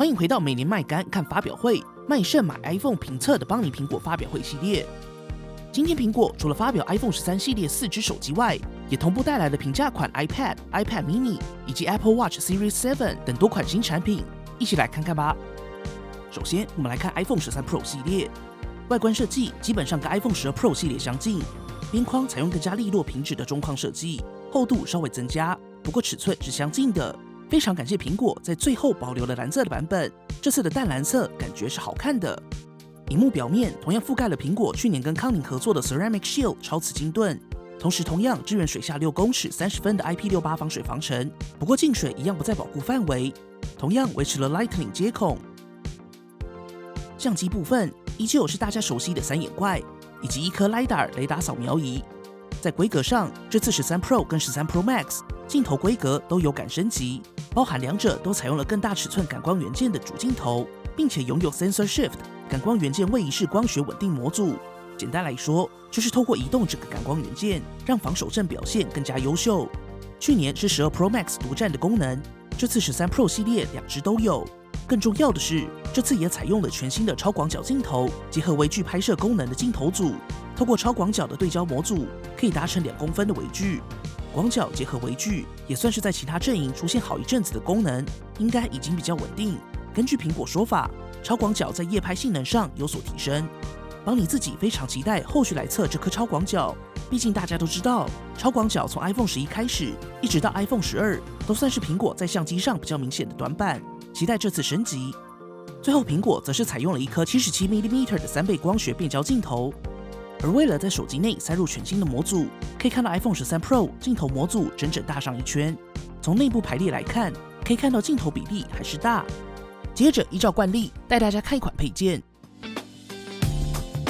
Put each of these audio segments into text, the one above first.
欢迎回到每年卖干看发表会，卖肾买 iPhone 评测的邦尼苹果发表会系列。今天苹果除了发表 iPhone 13系列4只手机外，也同步带来了平价款 iPad、iPad mini 以及 Apple Watch Series 7等多款新产品，一起来看看吧。首先，我们来看 iPhone 13 Pro 系列，外观设计基本上跟 iPhone 12 Pro 系列相近，边框采用更加利落平直的中框设计，厚度稍微增加，不过尺寸是相近的。非常感谢苹果在最后保留了蓝色的版本，这次的淡蓝色感觉是好看的。萤幕表面同样覆盖了苹果去年跟康宁合作的 Ceramic Shield 超瓷晶盾，同时同样支援水下6公尺30分的 IP68 防水防尘，不过进水一样不在保护范围，同样维持了 Lightning 接孔。相机部分依旧是大家熟悉的3眼怪，以及一颗 LiDAR 雷达扫描仪。在规格上，这次13 Pro 跟13 Pro Max 镜头规格都有感升级，包含两者都采用了更大尺寸感光元件的主镜头，并且拥有 Sensor Shift 感光元件位移式光学稳定模组。简单来说，就是透过移动这个感光元件，让防守阵表现更加优秀。去年是12 Pro Max 独占的功能，这次13 Pro 系列2只都有。更重要的是，这次也采用了全新的超广角镜头，结合微距拍摄功能的镜头组，透过超广角的对焦模组，可以达成2公分的微距。广角结合微距，也算是在其他阵营出现好一阵子的功能，应该已经比较稳定。根据苹果说法，超广角在夜拍性能上有所提升。邦尼自己非常期待后续来测这颗超广角，毕竟大家都知道，超广角从 iPhone 11开始，一直到 iPhone 12，都算是苹果在相机上比较明显的短板。期待这次升级。最后，苹果则是采用了一颗77mm 的3倍光学变焦镜头，而为了在手机内塞入全新的模组，可以看到 iPhone 13 Pro 镜头模组整整大上1圈。从内部排列来看，可以看到镜头比例还是大。接着依照惯例，带大家看一款配件。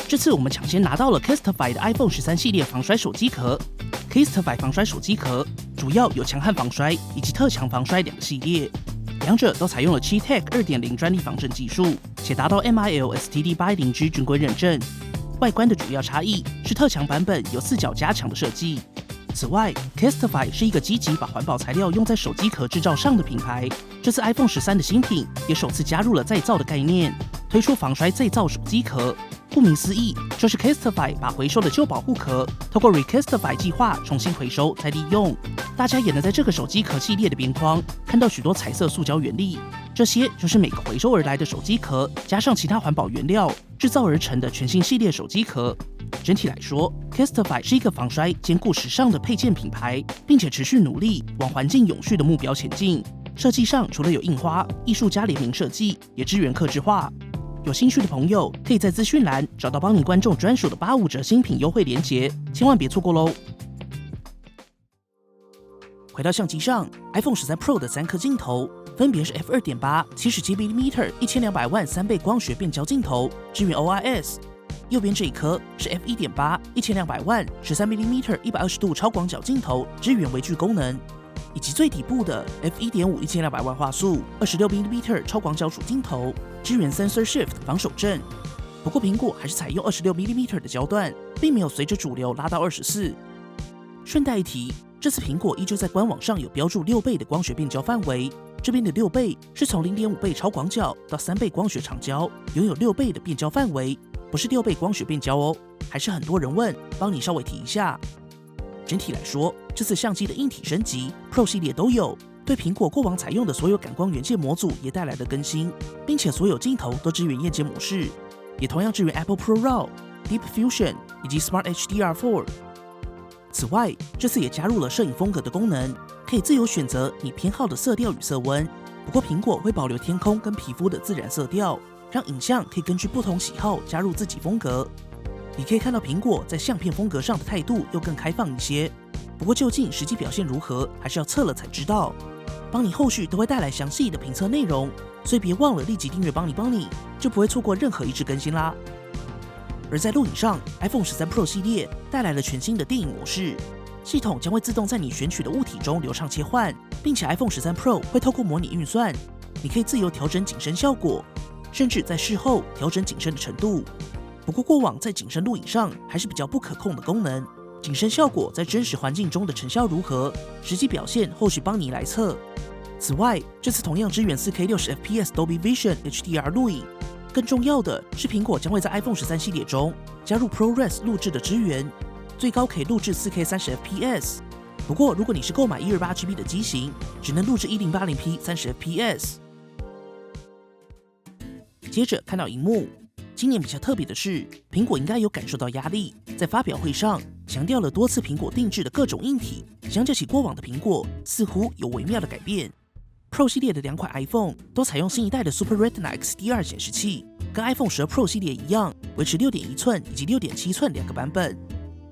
这次我们抢先拿到了 Casetify 的 iPhone 13系列防摔手机壳。Casetify 防摔手机壳主要有强悍防摔以及特强防摔2个系列。两者都采用了 Qtech 2.0 专利防震技术，且达到 MIL STD810G 军规认证。外观的主要差异是特强版本有4角加强的设计。此外 Casetify 是一个积极把环保材料用在手机壳制造上的品牌。这次 iPhone 13的新品也首次加入了再造的概念，推出防摔再造手机壳。顾名思义，就是 Casetify 把回收的旧保护壳透过 Recasetify 计划重新回收再利用。大家也能在这个手机壳系列的边框看到许多彩色塑胶原粒，这些就是每个回收而来的手机壳加上其他环保原料制造而成的全新系列手机壳。整体来说 Casetify 是一个防摔兼顾时尚的配件品牌，并且持续努力往环境永续的目标前进。设计上除了有印花、艺术家联名设计，也支援客制化。有兴趣的朋友可以在资讯栏找到邦尼观众专属的85折新品优惠链接，千万别错过喽。回到相机上 ，iPhone 13 Pro 的3颗镜头分别是 f2.8 77mm 1200万3倍光学变焦镜头，支援 OIS。右边这一颗是 f1.8 1200万13mm 120度超广角镜头，支援微距功能。以及最底部的 f1.5 1200万画素26mm 超广角主镜头，支援 Sensor Shift 防守阵。不过苹果还是采用26mm 的焦段，并没有随着主流拉到24。顺带一提，这次苹果依旧在官网上有标注6倍的光学变焦范围，这边的6倍是从 0.5 倍超广角到3倍光学长焦，拥有6倍的变焦范围，不是6倍光学变焦哦。还是很多人问，帮你稍微提一下。整体来说，这次相机的硬体升级 Pro 系列都有，对苹果过往采用的所有感光元件模组也带来了更新，并且所有镜头都支援夜间模式，也同样支援 Apple Pro RAW、Deep Fusion 以及 Smart HDR4。此外，这次也加入了摄影风格的功能，可以自由选择你偏好的色调与色温。不过苹果会保留天空跟皮肤的自然色调，让影像可以根据不同喜好加入自己风格。你可以看到苹果在相片风格上的态度又更开放一些，不过究竟实际表现如何，还是要测了才知道。邦尼后续都会带来详细的评测内容，所以别忘了立即订阅邦尼，就不会错过任何一支更新啦。而在录影上 ，iPhone 13 Pro 系列带来了全新的电影模式，系统将会自动在你选取的物体中流畅切换，并且 iPhone 13 Pro 会透过模拟运算，你可以自由调整景深效果，甚至在事后调整景深的程度。不过过往在景深录影上还是比较不可控的功能，景深效果在真实环境中的成效如何，实际表现后续邦尼来测。此外，这次同样支援 4K 60fps Dolby Vision HDR 录影。更重要的是，苹果将会在 iPhone 13系列中加入 ProRes 录制的支援，最高可以录制 4K 30fps。不过，如果你是购买 128GB 的机型，只能录制 1080p 30fps。接着看到萤幕，今年比较特别的是，苹果应该有感受到压力，在发表会上强调了多次苹果定制的各种硬体，相较起过往的苹果，似乎有微妙的改变。Pro 系列的2款 iPhone 都采用新一代的 Super Retina XDR 显示器，跟 iPhone 12 Pro 系列一样，维持6.1寸以及6.7寸2个版本。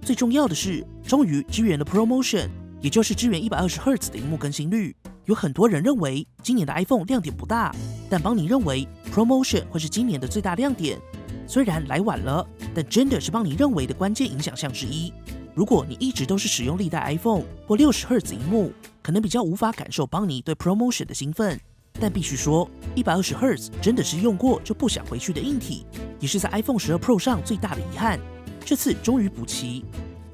最重要的是，终于支援了 ProMotion， 也就是支援120Hz 的萤幕更新率。有很多人认为今年的 iPhone 亮点不大，但邦尼认为 ProMotion 会是今年的最大亮点。虽然来晚了，但真的是邦尼认为的关键影响项之一。如果你一直都是使用历代 iPhone 或60Hz 萤幕，可能比较无法感受邦尼对 ProMotion 的兴奋。但必须说，120Hz 真的是用过就不想回去的硬体，也是在 iPhone 12 Pro 上最大的遗憾。这次终于补齐，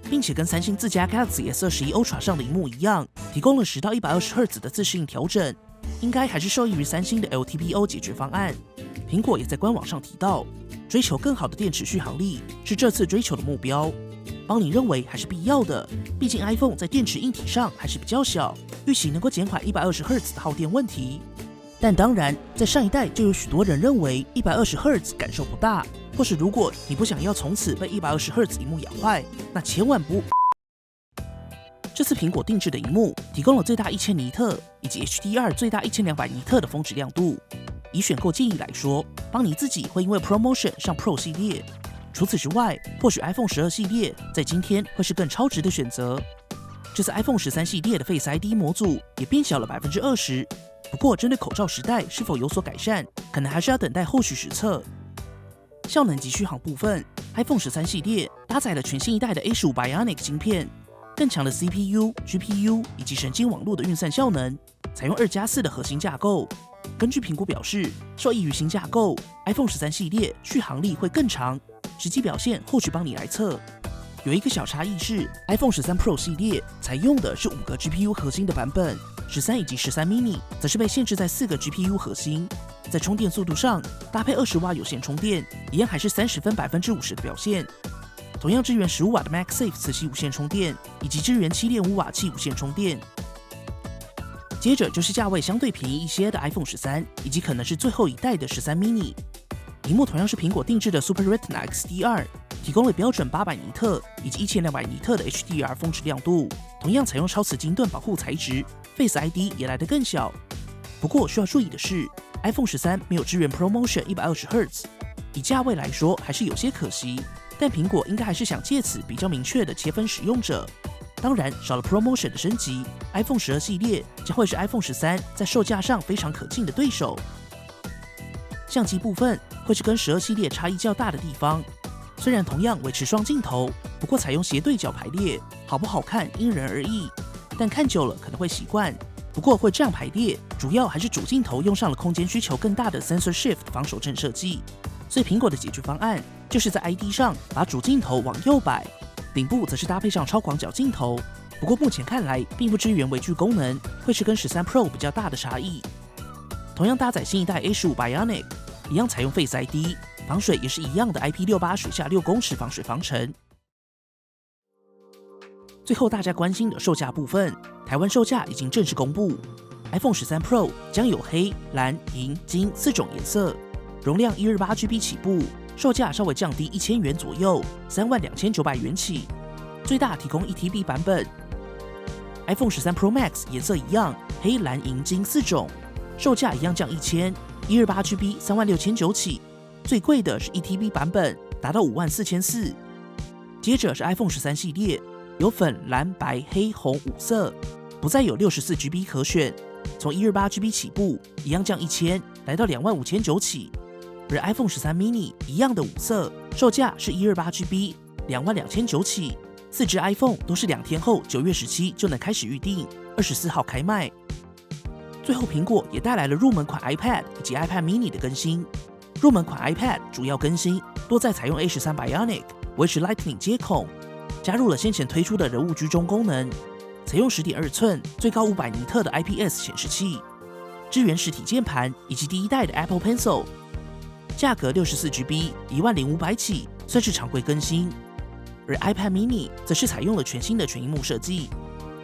并且跟三星自家 Galaxy S21 Ultra 上的萤幕一样，提供了10到120Hz 的自适应调整，应该还是受益于三星的 LTPO 解决方案。苹果也在官网上提到，追求更好的电池续航力是这次追求的目标。邦尼认为还是必要的，毕竟 iPhone 在电池硬体上还是比较小，预期能够减缓 120Hz 的耗电问题。但当然，在上一代就有许多人认为 120Hz 感受不大，或是如果你不想要从此被 120Hz 萤幕养坏，那千万不。这次苹果定制的萤幕提供了最大1000尼特以及 HDR 最大1200尼特的峰值亮度。以选购建议来说，邦尼自己会因为 ProMotion 上 Pro 系列。除此之外，或许 iPhone 12系列在今天会是更超值的选择。这次 iPhone 13系列的 Face ID 模组也变小了20%，不过针对口罩时代是否有所改善，可能还是要等待后续实测。效能及续航部分 ，iPhone 13系列搭载了全新一代的 A15 Bionic 晶片，更强的 CPU、GPU 以及神经网络的运算效能，采用2+4的核心架构。根据苹果表示，受益于新架构 ，iPhone 13系列续航力会更长。实际表现后续帮你来测。有一个小差异是 ，iPhone 13 Pro 系列采用的是5个 GPU 核心的版本，13以及13 mini 则是被限制在4个 GPU 核心。在充电速度上，搭配20瓦有线充电，一样还是30分50%的表现。同样支援15瓦的 MagSafe 磁吸无线充电，以及支援7.5瓦气无线充电。接着就是价位相对便宜一些的 iPhone 13，以及可能是最后一代的13 mini。萤幕同样是苹果定制的 Super Retina XDR， 提供了标准800尼特以及1200尼特的 HDR 峰值亮度，同样采用超瓷晶盾保护材质 ，Face ID 也来得更小。不过需要注意的是 ，iPhone 13没有支援 ProMotion 120Hz， 以价位来说还是有些可惜。但苹果应该还是想借此比较明确的切分使用者。当然，少了 ProMotion 的升级 ，iPhone 12系列将会是 iPhone 13在售价上非常可敬的对手。相机部分会是跟12系列差异较大的地方，虽然同样维持双镜头，不过采用斜对角排列，好不好看因人而异，但看久了可能会习惯。不过会这样排列，主要还是主镜头用上了空间需求更大的 Sensor Shift 防手震设计，所以苹果的解决方案就是在 ID 上把主镜头往右摆，顶部则是搭配上超广角镜头。不过目前看来并不支援微距功能，会是跟13 Pro 比较大的差异。同样搭载新一代 A15 Bionic， 一样采用 Face ID， 防水也是一样的 IP68 水下6公尺防水防尘。最后大家关心的售价部分，台湾售价已经正式公布 ，iPhone 13 Pro 将有黑、蓝、银、金4种颜色，容量 128GB 起步，售价稍微降低1000元左右，32900元起，最大提供 1TB 版本。iPhone 13 Pro Max 颜色一样，黑、蓝、银、金4种。售价一样降1000 ，128GB 36900起，最贵的是 1TB 版本，达到54400。接着是 iPhone 13系列，有粉、蓝、白、黑、红5色，不再有 64GB 可选，从 128GB 起步，一样降1000，来到25900起。而 iPhone 13 mini 一样的5色，售价是 128GB 22900起。4支 iPhone 都是2天后9月17就能开始预定，24号开卖。最后，苹果也带来了入门款 iPad 以及 iPad mini 的更新。入门款 iPad 主要更新多在采用 A13 Bionic， 维持 Lightning 接孔，加入了先前推出的人物居中功能，采用10.2寸、最高500尼特的 IPS 显示器，支援实体键盘以及第一代的 Apple Pencil， 价格 64GB 10500起，算是常规更新。而 iPad mini 则是采用了全新的全萤幕设计，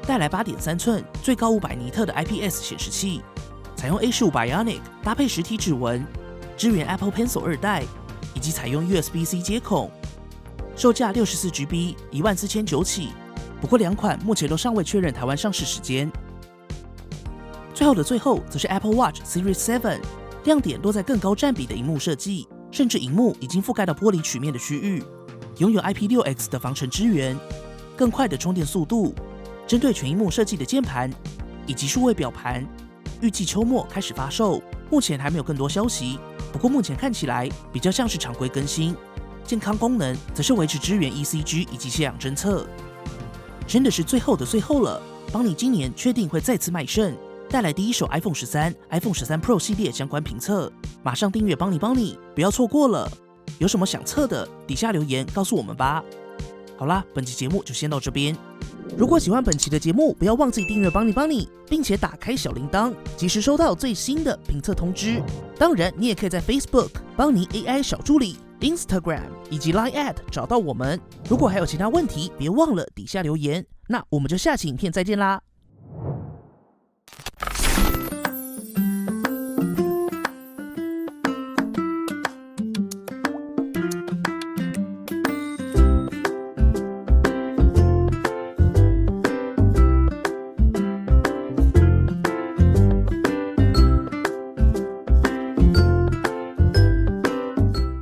带来 8.3 寸最高500尼特的 IPS 显示器，采用 A15 Bionic 搭配实体指纹，支援 Apple Pencil 2代，以及采用 USB-C 接口，售价 64GB 14900起。不过两款目前都尚未确认台湾上市时间。最后的最后，则是 Apple Watch Series 7， 亮点落在更高占比的萤幕设计，甚至萤幕已经覆盖到玻璃曲面的区域，拥有 IP6X 的防尘支援，更快的充电速度。针对全萤幕设计的键盘以及数位表盘，预计秋末开始发售，目前还没有更多消息。不过目前看起来比较像是常规更新，健康功能则是维持支援 ECG 以及血氧侦测。真的是最后的最后了，邦尼今年确定会再次卖肾，带来第一手 iPhone 13、iPhone 13 Pro 系列相关评测，马上订阅邦尼，不要错过了。有什么想测的，底下留言告诉我们吧。好啦，本期节目就先到这边。如果喜欢本期的节目，不要忘记订阅邦尼，并且打开小铃铛，及时收到最新的评测通知。当然，你也可以在 Facebook 邦尼 AI 小助理、Instagram 以及 Line@ 找到我们。如果还有其他问题，别忘了底下留言。那我们就下期影片再见啦。